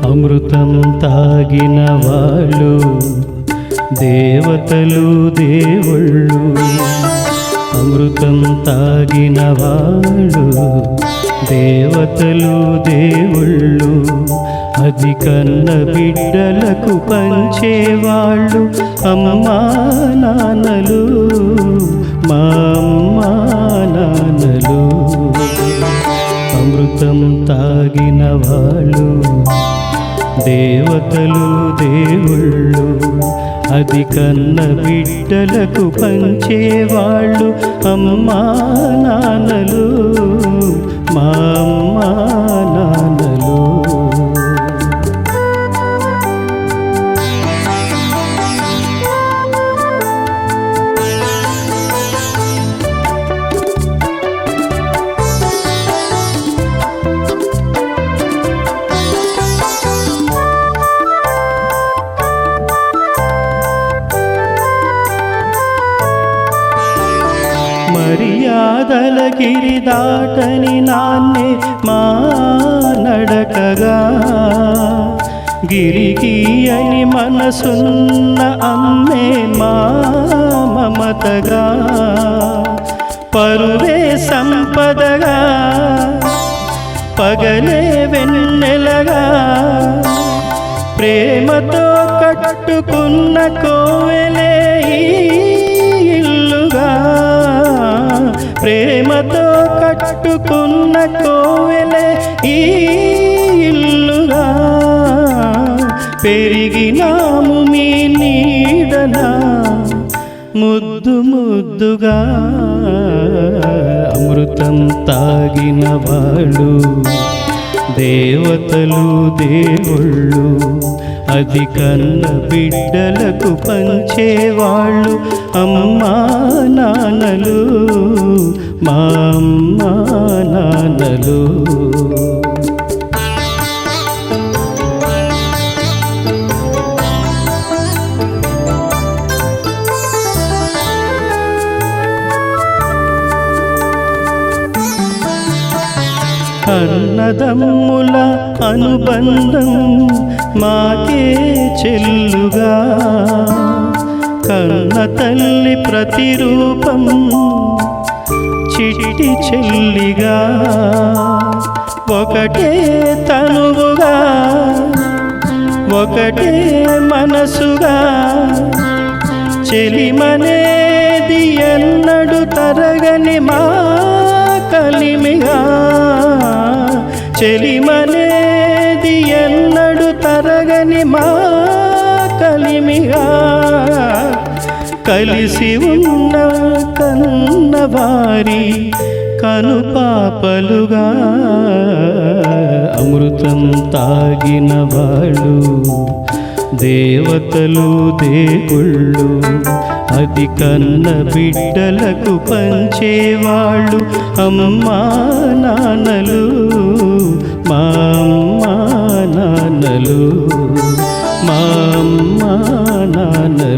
అమృతం తాగిన వాళ్ళు దేవతలు దేవుళ్ళు, అమృతం తాగిన వాళ్ళు దేవతలు దేవుళ్ళు, అది కన్న బిడ్డలకు పంచేవాళ్ళు అమ్మా నాన్నలు, మా అమ్మా నాన్నలు. అమృతం తాగిన వాళ్ళు దేవతలు దేవుళ్ళు, అది కన్న బిడ్డలకు పంచేవాళ్ళు అమ్మా నాన్నలు, మా అమ్మా నాన్నలు. మర్యాదల గిరి దాటని నాన్నే మా నడకగా, గిరికి అని మనసున్న అమ్మే మా మమతగా, పరువే సంపదగా పగలే వెన్నెలగా, ప్రేమతో కట్టుకున్న కోవెలే ఇల్లుగా, ప్రేమతో కట్టుకున్న కోవెలే ఈ ఇల్లుగా, పెరిగినాము మీ నీడనా ముద్దు ముద్దుగా. అమృతం తాగిన వాళ్ళు దేవతలు దేవుళ్ళు, అది కన్న బిడ్డలకు పంచేవాళ్ళు అమ్మా నాన్నలు, మా అమ్మా నాన్నలు. అన్నదమ్ముల అనుబంధం మాకే చెల్లుగా, కన్న తల్లి ప్రతిరూపం చిట్టి చెల్లిగా, ఒకటే తనువుగా ఒకటే మనసుగా, చెలిమనేది ఎన్నడు తరగని మా కలిమిగా, చెలిమనేది ఎన్నడు తరగని మా కలిమిగా, కలిసి ఉన్న కన్నవారి కనుపాపలుగా. అమృతం తాగిన వాళ్ళు దేవతలు దేవుళ్ళు, అది కన్న బిడ్డలకు పంచేవాళ్ళు అమ్మా నాన్నలు, మా అమ్మా నాన్నలు, మా అమ్మా నాన్నలు.